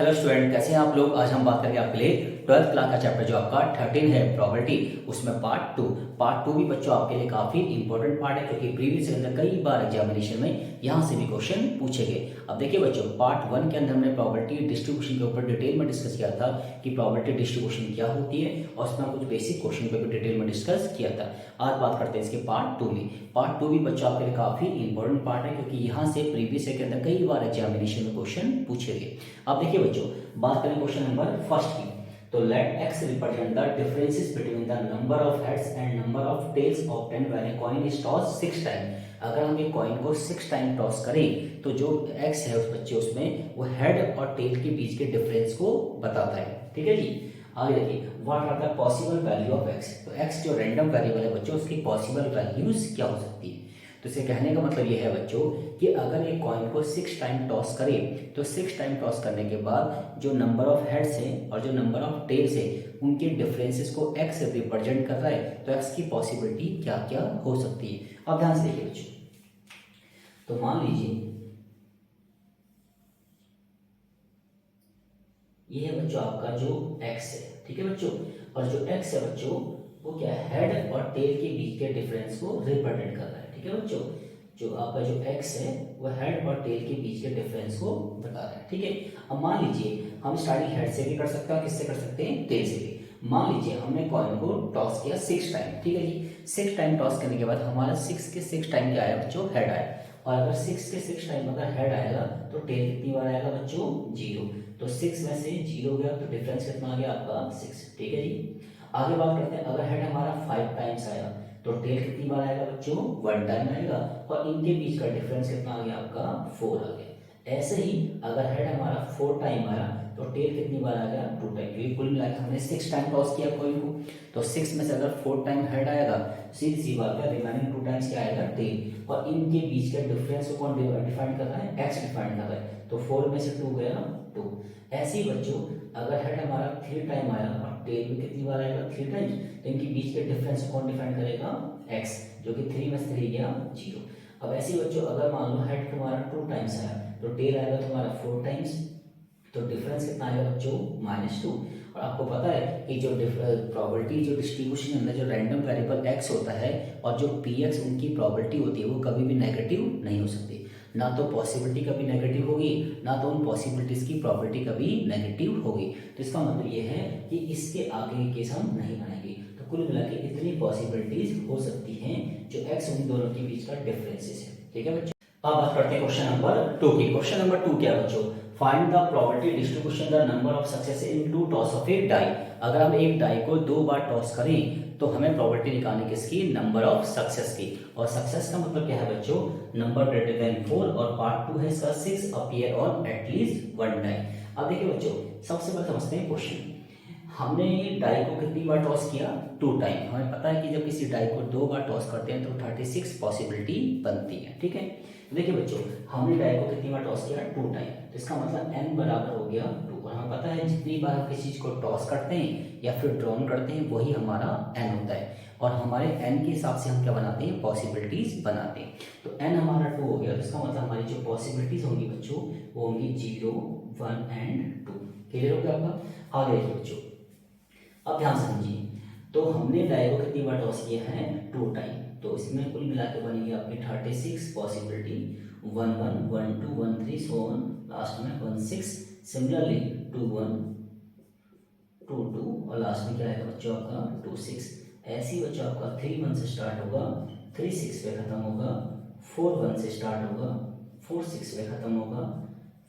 Hello student, कैसे हैं आप लोग। आज हम बात करेंगे आपके लिए 12th क्लास का चैप्टर जो आपका 13 है प्रॉपर्टी, उसमें पार्ट टू भी बच्चों आपके लिए काफी इंपॉर्टेंट पार्ट है क्योंकि प्रीवियस के अंदर कई बार एग्जामिनेशन में यहाँ से भी क्वेश्चन पूछे गए। अब देखिए बच्चों, पार्ट 1 के अंदर हमने प्रॉपर्टी डिस्ट्रीब्यूशन के ऊपर डिटेल में डिस्कस किया था कि प्रॉपर्टी डिस्ट्रीब्यूशन क्या होती है और उसमें कुछ बेसिक क्वेश्चन पे भी डिटेल में डिस्कस किया था। आज बात करते हैं इसके पार्ट 2 में। पार्ट 2 भी बच्चों आपके लिए काफी इंपॉर्टेंट पार्ट है क्योंकि यहाँ से प्रीवियस के अंदर कई बार एग्जामिनेशन में क्वेश्चन पूछे गए। अब देखिए बच्चों, बात करें क्वेश्चन नंबर फर्स्ट की, तो let x represent the differences between the number of heads and number of tails obtained when a coin is toss 6 time. अगर हम एक कॉइन को 6 टाइम टॉस करें तो जो x है उस बच्चे उसमें वो हेड और टेल के बीच के डिफरेंस को बताता है। ठीक है जी। आगे देखिए, what are the possible value of x। तो x जो रैंडम वेरिएबल है बच्चों, उसकी पॉसिबल वैल्यूज क्या हो सकती है। तो इसे कहने का मतलब ये है बच्चों कि अगर एक कॉइन को 6 टाइम टॉस करें तो 6 टाइम टॉस करने के बाद जो नंबर ऑफ हेड्स हैं और जो नंबर ऑफ टेल्स है उनके डिफरेंसेस को x से रिप्रेजेंट कर रहा है, तो x की पॉसिबिलिटी क्या क्या हो सकती है। अब ध्यान से देखिए बच्चों, तो मान लीजिए ये है बच्चों आपका जो x है, ठीक है बच्चों, और जो x है बच्चों वो क्या है, हेड और टेल के बीच के डिफरेंस को रिप्रेजेंट कर रहा है। ठीक है बच्चों, जो आपका जो x है वो हेड और टेल के बीच के डिफरेंस को बता रहा है। ठीक है, अब मान लीजिए हम स्टार्टिंग हेड से भी कर सकते हैं, किससे कर सकते हैं, टेल से भी। मान लीजिए हमने कॉइन को टॉस किया 6 टाइम, ठीक है जी। 6 टाइम टॉस करने के बाद हमारा 6 के 6 टाइम क्या आया बच्चों, हेड आया। और अगर 6 के 6 टाइम अगर हेड आएगा तो टेल कितनी बार आएगा बच्चों, 0। तो 6 में से 0 गया तो डिफरेंस कितना आ गया आपका 6। ठीक है जी। आगे बात करते हैं, अगर हेड हमारा 5 टाइम्स आया तो टेल कितनी बार आएगा बच्चों, 1 टाइम आएगा। और इनके बीच का डिफरेंस कितना आ गया आपका, 4 आ गया। ऐसे ही अगर हेड हमारा 4 टाइम आया तो टेल कितनी बार आ गया, 2 टाइम। क्योंकि कुल मिलाकर हमने 6 टाइम टॉस किया कॉइन को, तो 6 में से अगर 4 टाइम हेड आएगा, सीधी सी बात है रिमेनिंग 2 टाइम्स क्या आएगा, टेल। और इनके बीच के डिफरेंस को कौन डिफाइन कर रहा है, एक्स डिफाइन कर रहा है। तो 4 में से 2 गया 2। ऐसे ही बच्चों, अगर हेड हमारा 3 टाइम आया और टेल में कितनी बार आएगा, 3 टाइम्स, तो इनके बीच के डिफरेंस को कौन डिफाइन करेगा, एक्स, जो कि 3 में से 3 गया 0। अब ऐसे ही बच्चों, अगर मान लो हेड तुम्हारा 2 टाइम्स आया तो टेल आएगा तुम्हारा 4 टाइम्स, तो डिफरेंस कितना आएगा बच्चों, -2। और आपको पता है कि जो प्रोबेबिलिटी जो डिस्ट्रीब्यूशन के अंदर जो रैंडम वेरिएबल x होता है और जो px उनकी प्रोबेबिलिटी होती है वो कभी भी नेगेटिव नहीं हो सकती। ना तो पॉसिबिलिटी कभी नेगेटिव होगी, ना तो उन पॉसिबिलिटीज की प्रोबेबिलिटी कभी नेगेटिव होगी। तो इसका मतलब ये है कि इसके आगे के केस हम नहीं बनाएंगे। तो कुल मिला के इतनी पॉसिबिलिटीज हो सकती हैं जो x उन दोनों के बीच का डिफरेंसेस है। ठीक है बच्चों। अब बात करते हैं क्वेश्चन नंबर 2 की। क्वेश्चन नंबर 2 क्या है बच्चों, find the probability distribution the number of success in 2 toss of a die. अगर हम एक डाई को 2 बार टॉस करें तो हमें प्रोबेबिलिटी निकालनी किसकी, नंबर ऑफ सक्सेस की। और सक्सेस का मतलब क्या है बच्चों, नंबर ग्रेटर देन 4। और पार्ट 2 है इसका 6 अपीयर ऑन एटलीस्ट 1 डाई। अब देखिए बच्चों, सबसे पहले समझते हैं क्वेश्चन। हमने डाई को कितनी बार टॉस किया, 2 टाइम। हमें पता है कि जब किसी डाई को 2 बार टॉस करते हैं तो 36 पॉसिबिलिटी बनती है। ठीक है, देखिए बच्चों, हमने डाई को कितनी बार टॉस किया, 2 टाइम, तो इसका मतलब n बराबर हो गया 2। और हमें पता है जितनी बार हम किसी चीज को टॉस करते हैं या फिर ड्रॉन करते हैं वही हमारा n होता है। और हमारे n के हिसाब से हम क्या बनाते हैं, पॉसिबिलिटीज बनाते हैं। तो n हमारा 2 हो गया, तो इसका मतलब हमारी जो पॉसिबिलिटीज होंगी बच्चों वो होंगी 0, 1 एंड 2। क्लियर हो गया आपका। आगे देखिए बच्चों, अब ध्यान समझिए, तो हमने डाई को कितनी बार टॉस किया है, 2 टाइम, तो इसमें कुल मिला के बनेगी आपकी 36 पॉसिबिलिटी, 1 1 1 2 1 3 सो ऑन, लास्ट में 1 6। सिमिलरली 2 1 2 2 और लास्ट में क्या आएगा बच्चों आपका 2 6। ऐसे ही बच्चों आपका 3 1 से स्टार्ट होगा, 3 6 पे खत्म होगा, 4 1 से स्टार्ट होगा, 4 6 पे खत्म होगा,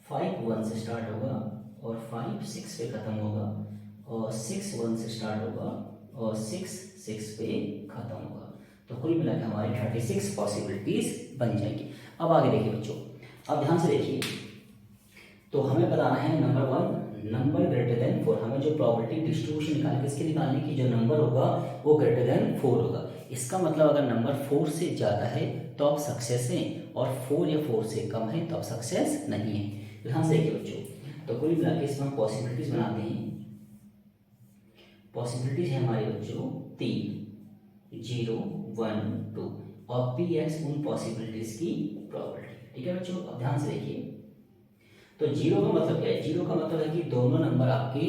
5 1 से स्टार्ट होगा और 5 6 पे खत्म होगा, और 6 1 से स्टार्ट होगा और 6 6 पे खत्म होगा। तो कुल मिला के हमारी 36 पॉसिबिलिटीज बन जाएंगी। अब आगे देखिए बच्चों, अब ध्यान से देखिए, तो हमें बताना है नंबर 1, नंबर ग्रेटर देन 4। हमें जो प्रोबेबिलिटी डिस्ट्रीब्यूशन निकालनी, किसकी निकालनी की जो नंबर होगा वो ग्रेटर देन 4 होगा। इसका मतलब अगर नंबर 4 से ज़्यादा है तो आप सक्सेस हैं, और 4 या 4 से कम है तो आप सक्सेस नहीं है। ध्यान से देखिए बच्चों, तो कुल मिला के इसमें हम पॉसिबिलिटीज बनाते हैं। पॉसिबिलिटीज है हमारे बच्चों 3, 0 1 2, और पी एक्स उन पॉसिबिलिटीज की प्रोबेबिलिटी। ठीक है बच्चों, अब ध्यान से देखिए, तो जीरो का मतलब क्या है? जीरो का मतलब है कि दोनों नंबर आपके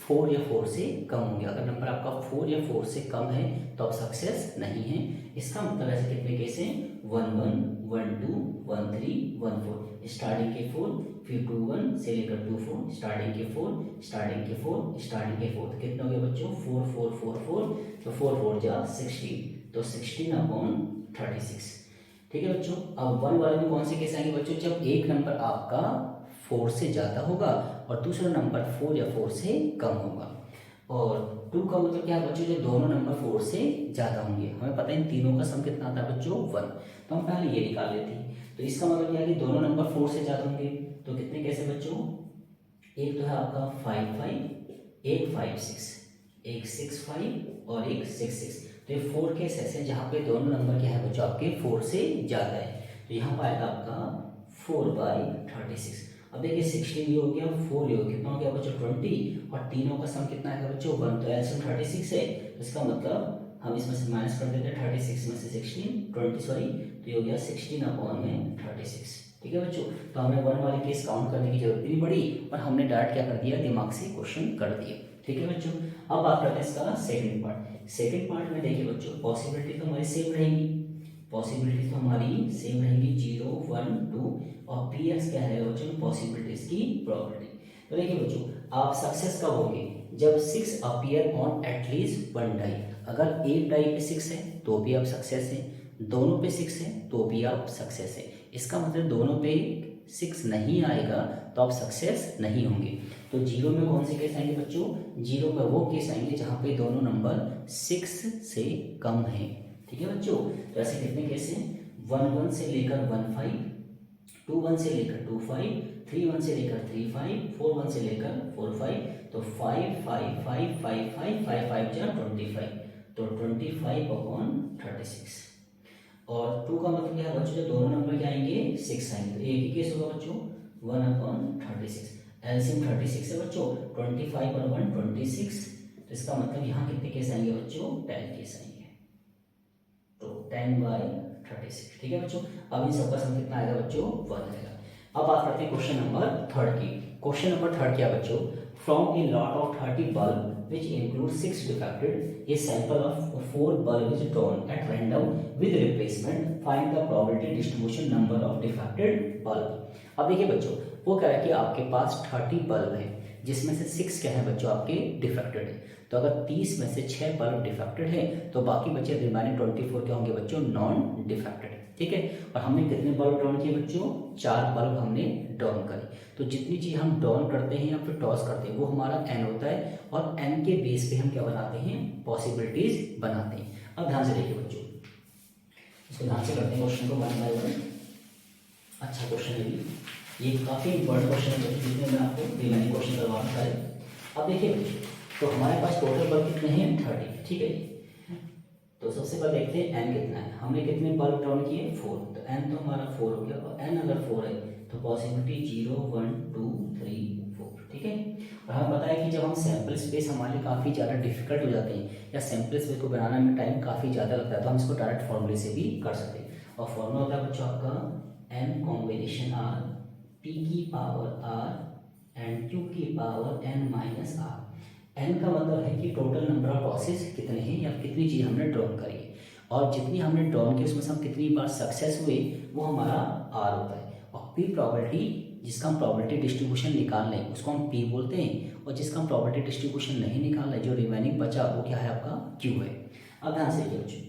4 या 4 से कम होंगे। अगर नंबर आपका 4 या 4 से कम है तो आप सक्सेस नहीं है। इसका मतलब ऐसे कितने केस हैं? 1 1 1 2 1 3 1 4, स्टार्टिंग के 4, फिर 2 1 से लेकर 2 4, स्टार्टिंग के 4, स्टार्टिंग के 4, स्टार्टिंग के 4। तो कितना हो गया बच्चों? 4 4 4 4, तो 4 4 जा 16, तो 16/36। ठीक है बच्चों। अब 1 वाले में कौन से केस आएंगे बच्चों? जब एक नंबर आपका 4 से ज़्यादा होगा और दूसरा नंबर 4 या 4 से कम होगा। और 2 का मतलब क्या है बच्चों? जब दोनों नंबर 4 से ज़्यादा होंगे। हमें पता है इन तीनों का सम कितना आता है बच्चों? 1। तो हम पहले ये निकाल लेते हैं। तो इसका मतलब क्या है कि दोनों नंबर 4 से ज़्यादा होंगे। तो कितने कैसे बच्चों? एक तो है आपका 5 5, एक 5 6, एक 6 5 और एक 6 6। तो ये 4 केस ऐसे हैं जहाँ पे दोनों नंबर क्या है बच्चों? आपके 4 से ज़्यादा है। तो यहाँ पर आएगा आपका 4/36। अब देखिए 16 ये हो गया, 4 ये हो गया, कितना हो गया बच्चों? 20, और तीनों का सम कितना आएगा बच्चों? 1। तो एलसीएम 36 है। इसका मतलब हम इसमें से माइनस कर देते हैं 36 में से 20 सॉरी, तो ये हो गया 16/36। ठीक है बच्चों। तो हमें 1 वाले केस काउंट करने की जरूरत भी नहीं पड़ी और हमने डायरेक्ट क्या कर दिया? दिमाग से क्वेश्चन कर दिए। ठीक है बच्चों। अब बात करते हैं इसका सेकंड पार्ट। सेकंड पार्ट में देखिए बच्चों, पॉसिबिलिटी तो हमारी सेम रहेगी। पॉसिबिलिटी तो हमारी सेम रहेगी 0 1 2, और पी एक्स क्या है बच्चों? पॉसिबिलिटीज की प्रोबेबिलिटी। तो देखिए बच्चों, आप सक्सेस कब होंगे? जब 6 अपीयर ऑन एटलीस्ट 1 डाई। अगर एक डाई पे 6 है तो भी आप सक्सेस हैं, दोनों पे 6 है तो भी आप सक्सेस है। इसका मतलब दोनों पे 6 नहीं आएगा तो आप सक्सेस नहीं होंगे। तो जीरो में कौन से केस आएंगे बच्चों? जीरो में वो केस आएंगे जहाँ पे दोनों नंबर 6 से कम है। ठीक है बच्चों। तो ऐसे कितने केस हैं? 1 1 से लेकर 1 5, 2 1 से लेकर 2 5, 3 1 से लेकर 3 5, 4 1 से लेकर 4 5। तो 5 5 5 5 5 5 5 जा 25, तो 25/36। और 2 का मतलब क्या है बच्चों? जो दोनों नंबर क्या आएंगे? 6 आएंगे। तो एक ही केस होगा बच्चों, 1/36। एलसीएम 36 है बच्चों, 25 और 1 26। तो इसका मतलब यहाँ कितने केस आएंगे बच्चों? 10 केस आएंगे। तो 10/36। ठीक है बच्चों। अब इन सबका सम कितना आएगा बच्चों? 1 आएगा। अब बात करते हैं क्वेश्चन नंबर थर्ड की। क्वेश्चन नंबर थर्ड क्या बच्चों? From a lot of 30 bulb which include 6 defected, a sample of 4 bulb is drawn at random with replacement. Find the probability distribution number of defected bulb. अब देखिए बच्चों, वो कह रहा है कि आपके पास 30 बल्ब है जिसमें से 6 क्या है बच्चों? आपके डिफेक्टेड है। तो अगर 30 में से 6 बल्ब डिफेक्टेड है तो बाकी बचे रिमेनिंग 24 क्या होंगे बच्चों? Non defected. ठीक है। और हमने कितने बल्ब डाउन किए बच्चों? 4 बल्ब हमने डाउन करे। तो जितनी चीज हम डाउन करते हैं या फिर टॉस करते हैं वो हमारा एन होता है, और एन के बेस पे हम क्या बनाते हैं? पॉसिबिलिटीज बनाते हैं। अब ध्यान से देखिए बच्चों, इसको ध्यान से करते हैं क्वेश्चन को 1 बाय 1। अच्छा क्वेश्चन है ये काफी इंपॉर्टेंट क्वेश्चन है बच्चों, जिसमें मैं आपको रिमेनिंग क्वेश्चन करवा रहा है। अब देखिए बच्चों, तो हमारे पास टोटल बल्ब कितने हैं? 30। ठीक है जी। तो सबसे पहले देखते हैं एन कितना है। हमने कितने बल्ब डाउन किए? 4। तो एन तो हमारा 4 हो गया, और एन अगर 4 है तो पॉसिबिलिटी 0 1 2 3 4। ठीक है। और हमें पता है कि जब हम सैंपल स्पेस हमारे लिए काफ़ी ज़्यादा डिफिकल्ट हो जाते हैं या सैंपल स्पेस को बनाने में टाइम काफ़ी ज़्यादा लगता है तो हम इसको डायरेक्ट फॉर्मूले से भी कर सकते हैं। और फॉर्मूला होता है बच्चों आपका एन कॉम्बिनेशन आर, पी की पावर आर एंड क्यू की power n minus r. N का मतलब है कि टोटल नंबर ऑफ टॉसेस कितने हैं या कितनी चीज़ हमने ड्रॉन करी है, और जितनी हमने ड्रॉन की उसमें से हम कितनी बार सक्सेस हुए वो हमारा आर होता है। और पी प्रॉपर्टी, जिसका हम प्रॉपर्टी डिस्ट्रीब्यूशन निकाल लें उसको हम पी बोलते हैं, और जिसका हम प्रॉपर्टी डिस्ट्रीब्यूशन नहीं निकाल रहे जो रिमेनिंग बचा वो क्या है? आपका क्यू है। अब ध्यान से देखिए बच्चों,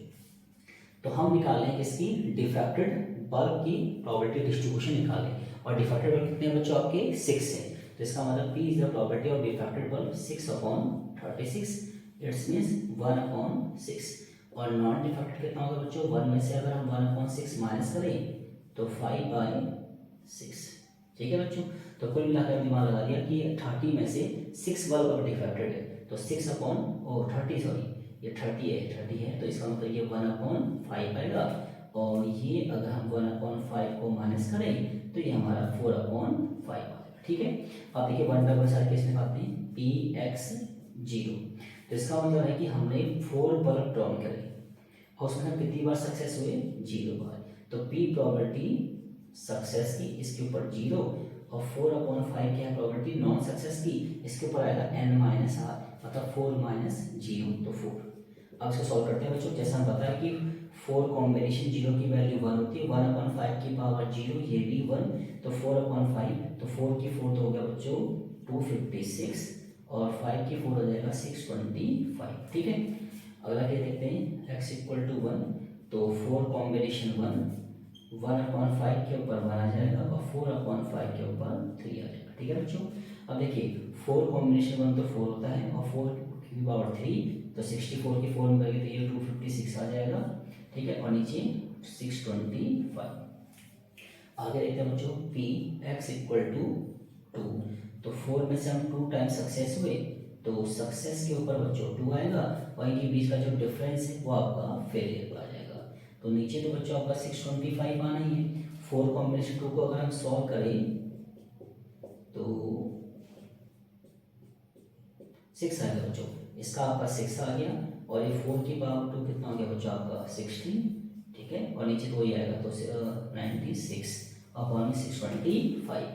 तो हम निकाल लें किसकी? डिफेक्टेड बल्ब की प्रॉपर्टी डिस्ट्रीब्यूशन निकालें, और डिफेक्टेड बल्ब कितने बच्चों? आपके 6 है। तो इसका मतलब P is the property of defected bulb 6/36। It's means 1/6। और नॉन डिफेक्टेड कितना होगा बच्चों? 1 में से अगर हम 1/6 माइनस करें तो 5/6। ठीक है बच्चों। तो कुल मिलाकर दिमाग लगा दिया कि 30 में से 6 बल्ब अगर डिफेक्टेड है तो 6/30 सॉरी ये 30 है, तो इसका मतलब ये 1/5 आएगा। और ये अगर हम 1/5 को माइनस करें तो ये हमारा 4/5 आएगा। ठीक है। अब देखिए 1/1 सारे केस निकालते हैं। पी एक्स 0, तो इसका मतलब है कि हमने 4 बल्ब डाउन करे और उसमें हम कितनी बार सक्सेस हुए? 0 बार। तो पी प्रॉपर्टी सक्सेस की इसके ऊपर 0, और 4/5 क्या है प्रॉपर्टी नॉन सक्सेस की, इसके ऊपर आएगा n-r, मतलब 4 माइनस 0 तो 4। अब इसको सॉल्व करते हैं बच्चों। जैसा हम बताया कि 4 कॉम्बिनेशन 0 की वैल्यू 1 होती है, 1/5 की पावर 0, ये भी 1, तो 4/5, तो 4 की 4 तो हो गया बच्चों 256, और 5 की 4 हो जाएगा 625। ठीक है, अगला क्या देखते हैं, x इक्वल टू 1, तो 4 कॉम्बिनेशन 1/5 के ऊपर 1 आ जाएगा, और 4/5 के ऊपर 3 आ जाएगा। ठीक है बच्चों, अब देखिए 4 कॉम्बिनेशन 1 तो 4 होता है, और 4 की पावर 3, तो 64 की 4 में करेंगे तो ये 256 आ जाएगा। ठीक है, और नीचे 625। आगे देखते हैं बच्चों, पी एक्स इक्वल टू 2, तो 4 में से हम 2 टाइम सक्सेस हुए, तो सक्सेस के ऊपर बच्चों 2 आएगा, और इनके बीच का जो डिफरेंस है वो आपका फेलियर आ जाएगा। तो नीचे तो बच्चों आपका 625 आना ही है। 4 कॉम्बिनेशन 2 को अगर हम सॉल्व करें तो 6 आएगा बच्चों, इसका आपका 6 आ गया, और ये 4 की पावर 2 कितना हो गया बच्चों आपका 16। ठीक है, और नीचे तो वही आएगा, तो 96 अपॉन 625।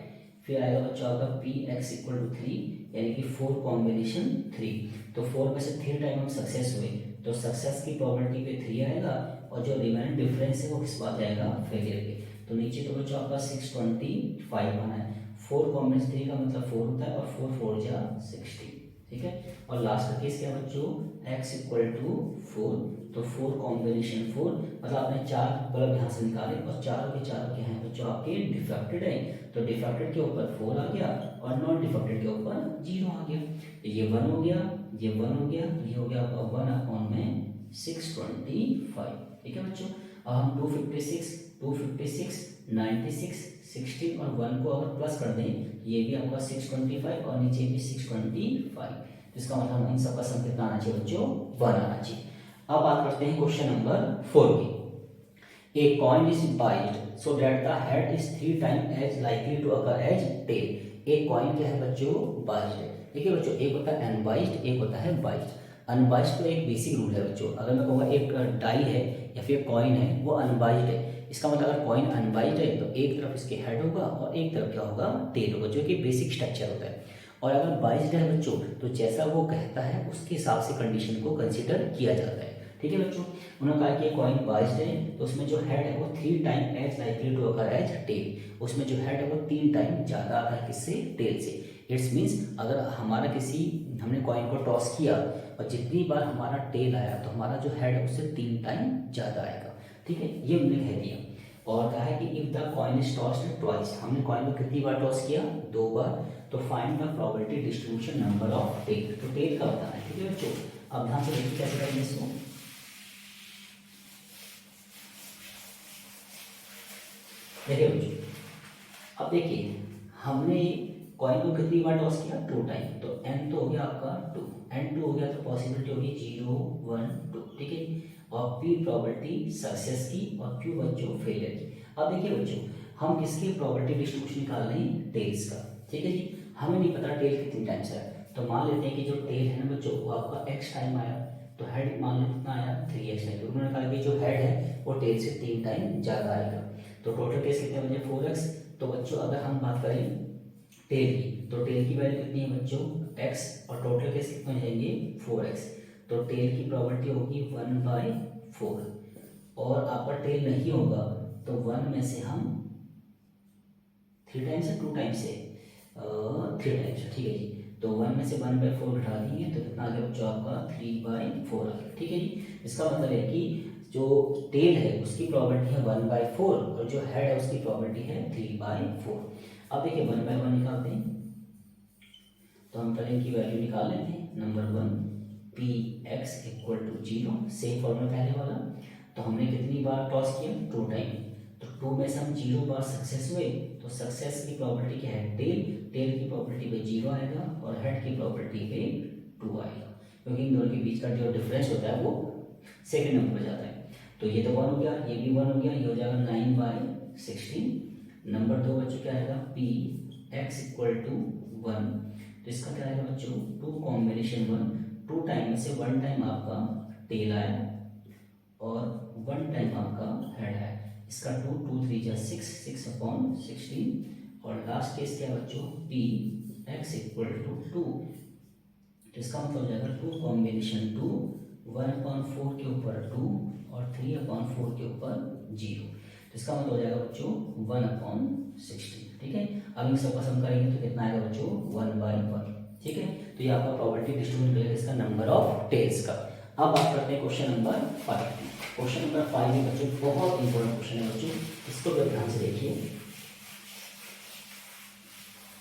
फिर आएगा बच्चों आपका पी एक्स इक्वल टू 3, यानी कि 4 कॉम्बिनेशन 3, तो 4 में से 3 टाइम हम सक्सेस हुए, तो सक्सेस की प्रोबेबिलिटी पे 3 आएगा, और जो रिमेनिंग डिफरेंस है वो किस बात जाएगा फेलियर पे। तो नीचे तो बच्चों आपका 625 आना है। 4 कॉम्बिनेशन 3 का मतलब 4 होता है, और 4 4 जा 60। ठीक है, और लास्ट का केस क्या है बच्चों, x इक्वल टू 4, तो 4 कॉम्बिनेशन 4, मतलब आपने 4 बल्ब यहाँ से निकाले, और चारों के चारों क्या हैं बच्चों आपके डिफेक्टेड है, तो डिफेक्टेड के ऊपर 4 आ गया, और नॉन डिफेक्टेड के ऊपर 0 आ गया। ये 1 हो गया, ये 1 हो गया, ये हो गया आपका 1/625। ठीक है बच्चों, अब हम 256, 96, 16 और 1 को अगर प्लस कर दें, ये भी आपका 625, और नीचे भी 625, इसका मतलब हम इन सबका सम कितना आना चाहिए बच्चों, 1 आना चाहिए। अब बात करते हैं क्वेश्चन नंबर 4 की। A coin is biased so that the head is 3 times as likely to occur as tail. एक कॉइन क्या है बच्चों, बाइस्ड है। देखिए बच्चों, एक होता है अनबाइस्ड, एक होता है बाइस्ड। अनबाइस्ड तो एक बेसिक रूल है बच्चों, अगर मैं कहूँगा एक डाई है या फिर कॉइन है वो अनबाइस्ड है, इसका मतलब अगर कॉइन अनबाइस्ड है तो एक तरफ इसके हेड होगा और एक तरफ क्या होगा, टेल होगा, जो कि बेसिक स्ट्रक्चर होता है। और अगर बाइस्ड है बच्चों, तो जैसा वो कहता है उसके हिसाब से कंडीशन को कंसिडर किया जाता है। ठीक है बच्चों, उन्होंने कहा कि कॉइन बाइस्ड है, तो उसमें जो हेड है वो 3 time as likely to occur as tail, उसमें जो हेड है वो 3 टाइम ज़्यादा आता है किससे, टेल से। इट्स मीन्स अगर हमारा हमने कॉइन को टॉस किया और जितनी बार हमारा टेल आया तो हमारा जो हेड है उससे 3 टाइम ज़्यादा आएगा। ठीक है, ये हमने कह दिया। और कहा है कि if the coin is tossed twice, हमने कॉइन को कितनी बार टॉस किया, 2 बार, तो find the probability distribution number of tail, तो टेल का बताना है। ठीक है बच्चों, अब ध्यान से देखिए कैसे करेंगे इसको। देखिए बच्चों, अब देखिए हमने कॉइन को कितनी बार टॉस किया, 2 टाइम, तो n तो हो गया आपका 2, n2 हो गया, तो पॉसिबिलिटी होगी 0 1 2। ठीक है, और p प्रोबेबिलिटी सक्सेस की, और q बच्चों फेलियर की। अब देखिए बच्चों, हम किसकी प्रोबेबिलिटी डिस्ट्रीब्यूशन निकाल रहे हैं, टेल्स का। ठीक है जी, हमें नहीं पता टेल कितनी टाइम्स है, तो मान लेते हैं कि जो टेल है ना बच्चों वो आपका x टाइम आया, तो हेड मान लो कितना आया, 3x टाइम, तो उन्होंने कहा कि जो हेड है वो टेल से 3 टाइम ज़्यादा आएगा, तो टोटल केस कितने बचे, 4x। तो बच्चों अगर हम बात करें टेल की, तो टेल की वैल्यू कितनी है बच्चों, x, और टोटल केस कितने जाएंगे, 4x, तो टेल की प्रोबेबिलिटी होगी 1/4, और आपका टेल नहीं होगा तो 1 में से हम 3 टाइम्स है, 2 टाइम्स है, 3 टाइम्स है। ठीक है जी, तो 1 में से 1/4 घटा देंगे तो कितना आ गया बच्चों आपका 3/4 आ गया। ठीक है जी, इसका मतलब है कि जो टेल है उसकी प्रोबेबिलिटी है 1/4, और जो हेड है उसकी प्रोबेबिलिटी है 3/4। अब देखिए 1/1 निकालते हैं, तो हम पहले इनकी वैल्यू निकाल लेते हैं। Number 1 p x equal to 0, same formula पहले वाला, तो हमने कितनी बार टॉस किया, 2 टाइम, तो 2 में से हम 0 बार सक्सेस हुए, तो सक्सेस की प्रोबेबिलिटी क्या है, टेल, टेल की प्रोबेबिलिटी पे 0 आएगा, और हेड की प्रोबेबिलिटी पे 2 आएगा, क्योंकि इन दोनों के बीच का जो डिफरेंस होता है वो सेकेंड नंबर पर जाता है। तो ये तो 1 हो गया, ये भी 1 हो गया, ये हो जाएगा 9/16। नंबर 2 बच्चों क्या आएगा, पी एक्स इक्वल टू 1, तो इसका क्या आएगा बच्चों, 2 कॉम्बिनेशन 1, 2 टाइम में से 1 टाइम आपका टेल आया और 1 टाइम आपका हेड आया, इसका 2 2 3 जा 6, 6/16, और लास्ट केस क्या है बच्चों, पी एक्स इक्वल टू 2, तो इसका मतलब हो जाएगा 2 कॉम्बिनेशन 2, 1/4 के ऊपर 2 और 3/4 के ऊपर 0, तो इसका मतलब हो जाएगा बच्चों 1/16। ठीक है, अब इन सबका सम करेंगे तो कितना आएगा बच्चों 1/1। ठीक है, तो ये आपका प्रोबेबिलिटी डिस्ट्रीब्यूशन मिलेगा इसका नंबर ऑफ टेल्स का। अब बात करते हैं क्वेश्चन नंबर 5। क्वेश्चन नंबर 5 में बच्चों बहुत इंपॉर्टेंट क्वेश्चन है बच्चों, इसको भी ध्यान से देखिए।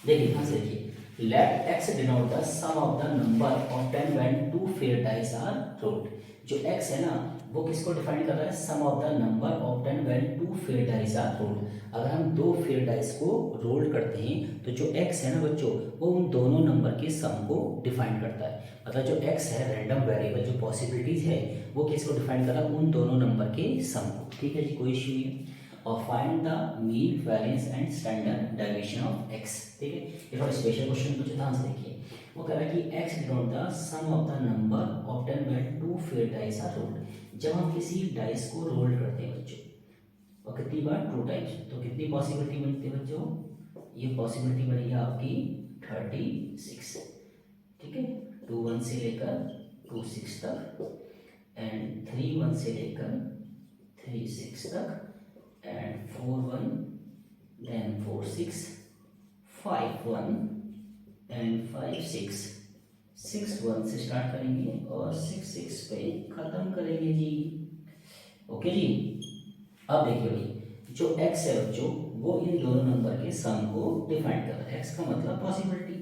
ध्यान से देखिए, let x denote the sum of the number of 10 when 2 fair dice are rolled। जो x है ना वो किसको डिफाइन कर रहा है, sum of the number of 10 when 2 fair dice are rolled। अगर हम 2 फेयर डाइस को रोल करते हैं तो जो x है ना बच्चों वो उन दोनों नंबर के सम को डिफाइन करता है। मतलब जो x है रैंडम वेरिएबल जो पॉसिबिलिटीज है वो किसको डिफाइन कर रहा है, उन दोनों नंबर के सम को। ठीक है जी, कोई इश्यू नहीं है। और find the mean variance and standard deviation of x। ठीक है, ये थोड़ा स्पेशल क्वेश्चन कुछ ध्यान से देखिए। वो कह रहा है कि x denote the sum of the number of 10 when 2 fair dice are rolled. जब हम किसी डाइस को रोल करते हैं बच्चों और कितनी बार 2 टाइम्स, तो कितनी पॉसिबिलिटी बनती है बच्चों, ये पॉसिबिलिटी बनेगी आपकी 36। ठीक है, 2 1 से लेकर 2 6 तक एंड 3 1 से लेकर 3 6 तक and 4 1 then 4 6 5 1 and 5 6 6 1 से स्टार्ट करेंगे और 6 6 पे खत्म करेंगे जी। ओके जी, अब देखिए भाई जो x है बच्चों वो इन दोनों नंबर के सम को डिफाइन कर रहा है। x का मतलब पॉसिबिलिटी,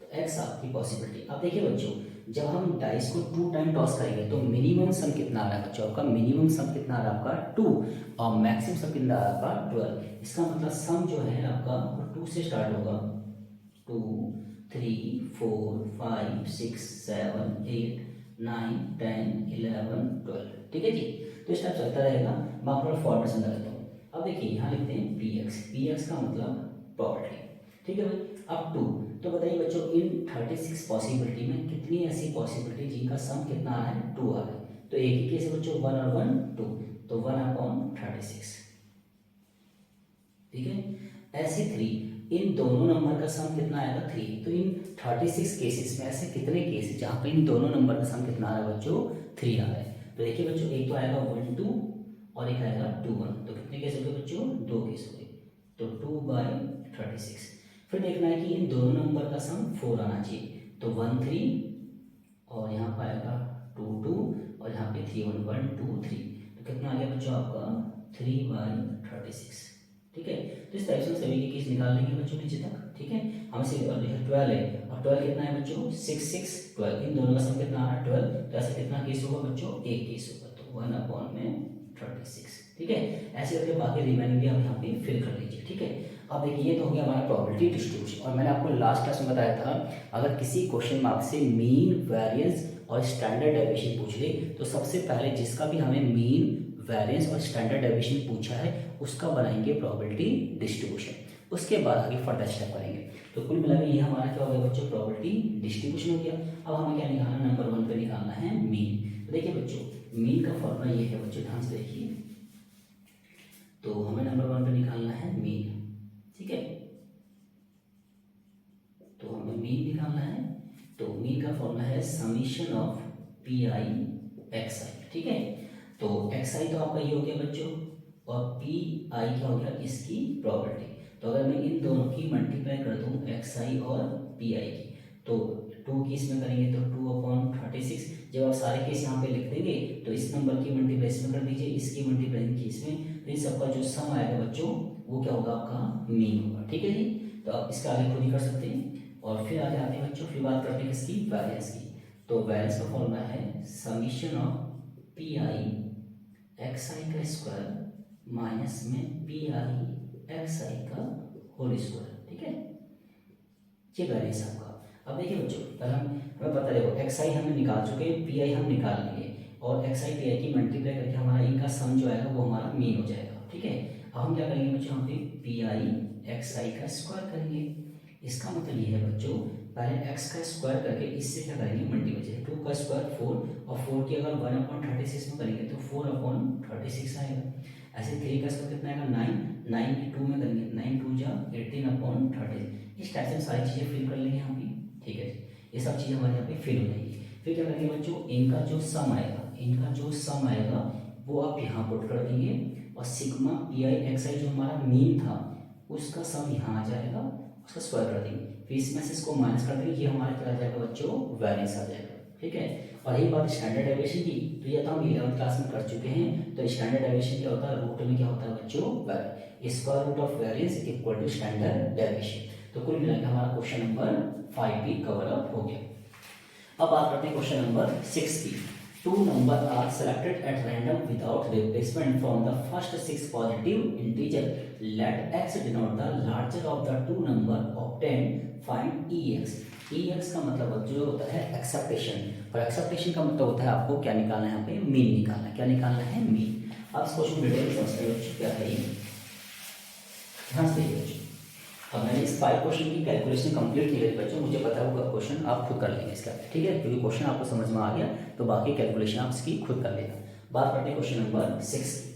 तो x आपकी पॉसिबिलिटी। अब देखिए बच्चों जब हम डाइस को 2 टाइम टॉस करेंगे तो मिनिमम सम कितना आ रहा है बच्चों आपका, मिनिमम सम कितना आ रहा है आपका 2 और मैक्सिमम सम कितना आ रहा है आपका 12। इसका मतलब सम जो है आपका वो 2 से स्टार्ट होगा, 2 3 4 5 6 7 8 9 10 11 12। ठीक है जी, तो इस टाइप चलता रहेगा। मैं आपको फॉर्मेट समझा देता हूँ। अब देखिए यहाँ लिखते हैं पी एक्स का मतलब प्रॉपर्टी। ठीक है भाई, अब 2, तो बताइए बच्चों इन 36 पॉसिबिलिटी में कितनी ऐसी पॉसिबिलिटी जिनका सम कितना आ रहा है 2 आ रहा है। तो एक ही केस है बच्चों 1 और 1 2, तो 1/36। ठीक है, ऐसे 3 इन दोनों नंबर का सम कितना आएगा 3। तो इन 36 केसेस में ऐसे कितने केस जहाँ पे इन दोनों नंबर का सम कितना आ रहा है बच्चों 3 आ रहा है। तो देखिए बच्चों एक तो आएगा 1 2 और एक आएगा 2 1, तो कितने केस हो गए बच्चों 2 केस हो गए, तो 2/36। फिर देखना है कि इन दोनों नंबर का सम 4 आना चाहिए, तो 1 3 और यहाँ पर आएगा 2 2 और यहाँ पे 3 1 1 2 3, तो कितना आ गया बच्चों आपका 3/36। ठीक है, तो इस टाइप से सभी के केस निकाल लेंगे बच्चों नीचे तक। ठीक है, हमें से 12 है और 12 कितना है बच्चों 6 6 12, इन दोनों का सम कितना आ रहा है 12, तो ऐसे कितना केस होगा बच्चों एक केस होगा, तो 1/36। ठीक है, ऐसे करके बाकी रिमेनिंग भी आप यहाँ पे फिल कर लीजिए। ठीक है, अब देखिए ये तो हो गया हमारा प्रोबेबिलिटी डिस्ट्रीब्यूशन। और मैंने आपको लास्ट क्लास में बताया था अगर किसी क्वेश्चन में आपसे मीन वेरिएंस और स्टैंडर्ड डेविएशन पूछ ले तो सबसे पहले जिसका भी हमें मीन वेरिएंस और स्टैंडर्ड डेविएशन पूछा है उसका बनाएंगे प्रोबेबिलिटी डिस्ट्रीब्यूशन, उसके बाद आगे फर्दर स्टेप करेंगे। तो कुल मिलाकर ये हमारा क्या हो गया बच्चों प्रोबेबिलिटी डिस्ट्रीब्यूशन हो गया। अब हमें क्या निकालना है, नंबर 1 पे निकालना है मीन। तो देखिए बच्चों मीन का फॉर्मूला ये है बच्चों, ध्यान से देखिए। तो हमें नंबर 1 पे निकालना है मीन। ठीक है, तो हमें मीन निकालना है, तो मीन का फॉर्मूला है summation of P I X I. ठीक है, तो एक्स आई तो आपका ये हो गया बच्चों और पी आई क्या हो गया इसकी प्रोबेबिलिटी। तो अगर मैं इन दोनों की मल्टीप्लाई कर दूं एक्स आई और पी आई की, तो 2 की इसमें करेंगे तो 2/36। जब आप सारे केस यहाँ पे लिख देंगे तो इस नंबर की मल्टीप्लाई इसमें कर दीजिए, इसकी मल्टीप्लाई की इसमें, तो इन सबका जो सम आएगा बच्चों वो क्या होगा आपका मीन होगा। ठीक है जी, तो आप इसका आगे खुद ही कर सकते हैं। और फिर आगे आते हैं बच्चों, फिर बात करते हैं किसकी, वैरियंस की। तो वैरियंस का फॉर्मूला है summation of P I X I का स्क्वायर माइनस में पी आई एक्स आई का होल स्क्वायर। ठीक है, ये वैरियंस आपका। अब देखिए बच्चों पहले हमें पता देखो एक्स आई हमने निकाल चुके हैं, पी आई हम निकाल लिए और एक्स आई पी आई की मल्टीप्लाई करके हमारा इनका सम जो आएगा वो हमारा मीन हो जाएगा। ठीक है, अब हम क्या करेंगे बच्चों, यहाँ पे पी आई एक्स आई का स्क्वायर करेंगे। इसका मतलब ये है बच्चों पहले एक्स का स्क्वायर करके इससे क्या करेंगे मल्टीप्लाई, 2 का स्क्वायर 4 और 4 की अगर 1/36 में करेंगे तो 4/36 आएगा। ऐसे 3 का स्क्वायर कितना आएगा 9, 9 की 2 में करेंगे 9 2 जा 18/30। इस टाइप से सारी चीज़ें फिल कर लेंगे यहाँ पे, ठीक है जी। ये सब चीज़ें हमारे यहाँ पे फिल हो जाएगी। फिर क्या करेंगे बच्चों, इनका जो सम आएगा वो आप यहाँ पुट कर देंगे, और सिग्मा पी आई एक्स आई जो हमारा मीन था उसका सम यहाँ आ जाएगा, उसका स्क्वायर कर देंगे, फिर इसमें से इसको माइनस कर देंगे, ये हमारा क्या आ जाएगा बच्चों, वैरियंस आ जाएगा, ठीक है। और यही बात स्टैंडर्ड डेविएशन की, तो ये तो हम 11वीं क्लास में कर चुके हैं। तो स्टैंडर्ड डेविएशन क्या होता है, रूट में क्या होता है बच्चों, square root of variance equal to standard deviation. तो कुल मिला के हमारा क्वेश्चन नंबर 5 भी कवर अप हो गया। अब बात करते हैं क्वेश्चन नंबर 6 की। Two number are selected at random without replacement from the first 6 positive integer, let x denote the larger of the two number obtained, find E X. E X का मतलब जो होता है एक्सेप्टेशन, और acceptation का मतलब होता है आपको क्या निकालना है, यहाँ पे मीन निकालना है। क्या निकालना है, मीन। अब इस क्वेश्चन डिटेल में समझते हैं क्या है ये, ध्यान से देखिए बच्चों। अब मैंने इस 5 क्वेश्चन की कैलकुलेशन कंप्लीट की है बच्चों, मुझे पता है वो क्वेश्चन आप खुद कर लेंगे इसका, ठीक है, क्योंकि क्वेश्चन आपको समझ में आ गया तो बाकी कैलकुलेशन आप इसकी खुद कर लेगा। बात करते हैं क्वेश्चन नंबर 6 की।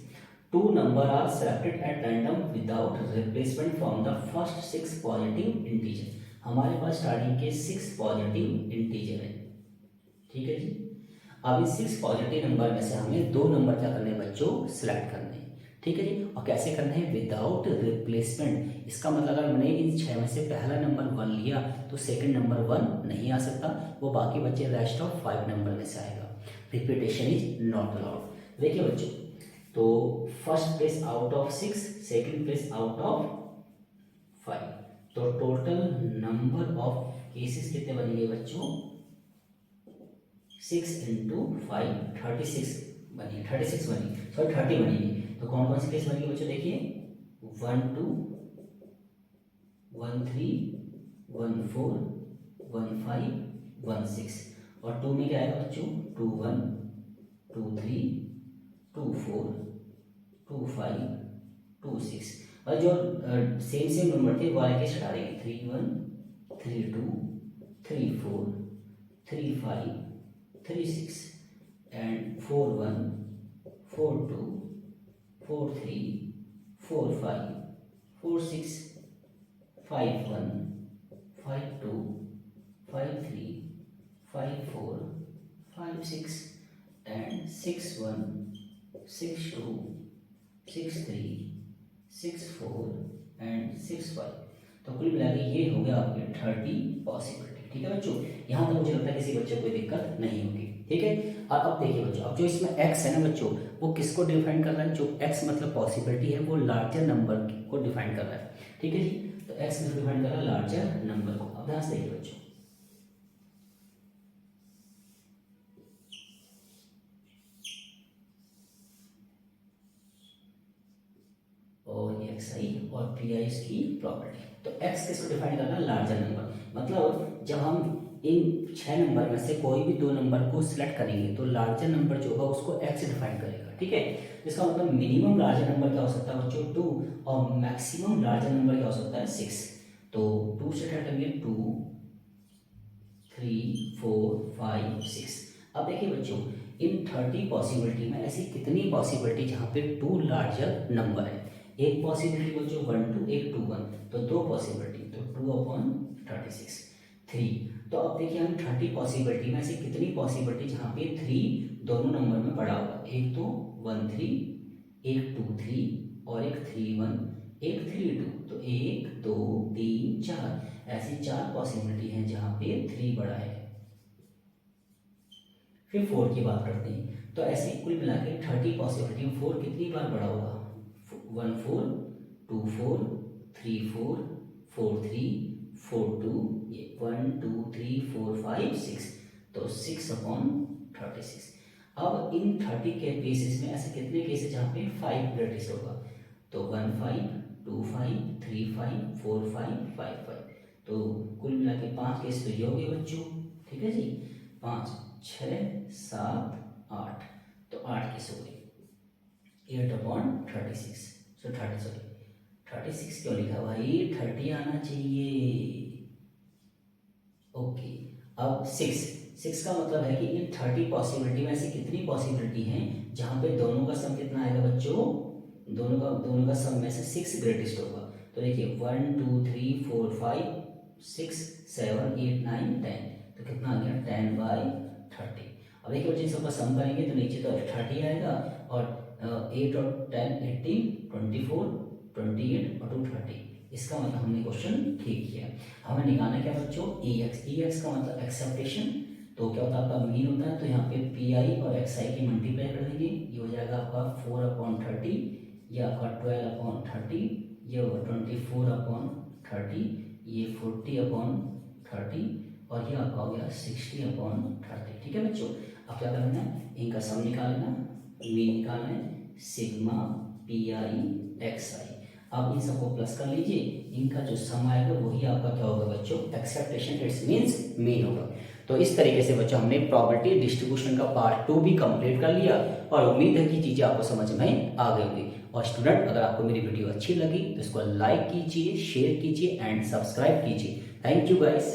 Two number are selected at random without replacement from the first 6 positive integer. हमारे पास स्टार्टिंग के 6 पॉजिटिव इंटीजर है, ठीक है जी। अब इस 6 पॉजिटिव नंबर में से हमें 2 नंबर क्या करने हैं बच्चों, सिलेक्ट करने हैं, ठीक है जी। और कैसे करना है, विदाउट रिप्लेसमेंट। इसका मतलब अगर मैंने इन 6 में से पहला नंबर 1 लिया तो सेकंड नंबर 1 नहीं आ सकता, वो बाकी बचे रेस्ट ऑफ 5 नंबर में से आएगा। Repetition is not allowed. देखिए बच्चों, तो first place out of 6, second place out of 5, तो टोटल नंबर ऑफ केसेस कितने बनेंगे बच्चों, 6 इंटू 5 36 बनी, 36 बनी, सॉरी 30 बनेगी। तो कौन कौन सी केस बनेगी बच्चों, देखिए 1 2 1 3 1 4 1 5 1 6, और 2 में क्या आएगा बच्चों, 2 1 2 3 2 4 2 5 2 6, और जो सेम नंबर थे वो वाले केस हटा देंगे, 3 1 3 2 3 4 3 5 3 6 एंड 4 1 4 2 4 3 4 5 4 6 5 1 5 2 5 3 5 4 5 6 एंड 6 1 6 2 6 3 6 4 एंड 6 5। तो कुल मिला के ये हो गया आपके 30 पॉसिबिलिटी, ठीक है बच्चों। यहाँ तक मुझे लगता है किसी बच्चे को कोई दिक्कत नहीं होगी, ठीक है। और अब देखिए बच्चों, अब जो इसमें x है ना बच्चों, वो किसको डिफाइन कर रहा है, जो x मतलब पॉसिबिलिटी है वो लार्जर नंबर को डिफाइन कर रहा है, ठीक है जी। तो x में डिफाइन कर रहा है लार्जर नंबर को। अब ध्यान से देखिए बच्चों, और ये एक्स आई और पी आई इसकी प्रॉपर्टी। तो x किसको डिफाइन करना है, लार्जर नंबर। मतलब जब हम इन 6 नंबर में से कोई भी 2 नंबर को सिलेक्ट करेंगे तो लार्जर नंबर जो होगा उसको x डिफाइन करेगा, ठीक है। इसका मतलब मिनिमम लार्जर नंबर क्या हो सकता है बच्चों, 2, और मैक्सिमम लार्जर नंबर क्या हो सकता है, 6। तो 2 से स्टार्ट करेंगे, 2 3 4 5 6। अब देखिए बच्चों, इन 30 पॉसिबिलिटी में ऐसी कितनी पॉसिबिलिटी जहाँ पे 2 लार्जर नंबर है। एक पॉसिबिलिटी बच्चों 1 2, एक 2 1, तो 2 पॉसिबिलिटी, तो 2/36 3। तो अब देखिए हम 30 पॉसिबिलिटी में ऐसी कितनी पॉसिबिलिटी जहाँ पे 3 दोनों नंबर में पड़ा हुआ, एक तो 1 3, एक 2 3 और एक 3 1, एक 3 2, तो 1 2 3 4, ऐसी 4 पॉसिबिलिटी हैं जहाँ पे 3 बड़ा है। फिर 4 की बात करते हैं, तो ऐसे कुल मिला के 30 पॉसिबिलिटी में 4 कितनी बार बड़ा होगा, 1 4 2 4 3 4 4 3 4 2, ये 1 2 3 4 5 6, तो 6/36। अब इन 30 के केसेस में ऐसे कितने केसेस जहाँ पे 5 ग्रेटेस्ट होगा, तो 1 5 2 5 3 5 4 5 5 5, तो कुल मिला के 5 केस तो ये हो गए बच्चों, ठीक है जी। 5 6 7 8, तो 8 केस हो गए, 8/36। सो 36 क्यों लिखा भाई, 30 आना चाहिए। ओके, अब 6 का मतलब है कि इन 30 पॉसिबिलिटी में ऐसी कितनी पॉसिबिलिटी हैं जहां पे दोनों का सम कितना आएगा बच्चों, दोनों का सम में से 6 ग्रेटेस्ट होगा। तो देखिए 1 2 3 4 5 6 7 8 9 10, तो कितना आ गया 10/30। अब देखिए बच्चे सबका सम करेंगे तो नीचे तो 30 आएगा और 8 और 10 18 24 28 और 2 30। इसका मतलब हमने क्वेश्चन ठीक किया। हमें निकालना क्या बच्चों, EX का मतलब एक्सेप्टेशन। तो क्या होता है आपका मीन होता है, तो यहाँ पे PI और XI की मल्टीप्लाई कर देंगे, ये हो जाएगा आपका 4/30, ये आपका 12/30, ये होगा 24/30, ये 40/30 और ये आपका हो गया 60/30। ठीक है बच्चों, अब क्या करना है, इनका सम निकालना, मीन निकालना है, सिग्मा PI XI। अब इन सबको प्लस कर लीजिए, इनका जो सम आएगा वही आपका क्या होगा बच्चों, एक्सेप्टेशन, इट्स मींस मीन होगा। तो इस तरीके से बच्चों हमने प्रॉपर्टी डिस्ट्रीब्यूशन का पार्ट 2 भी कंप्लीट कर लिया और उम्मीद है कि चीज़ें आपको समझ में आ गई होंगी। और स्टूडेंट, अगर आपको मेरी वीडियो अच्छी लगी तो इसको लाइक कीजिए, शेयर कीजिए एंड सब्सक्राइब कीजिए। Thank you guys.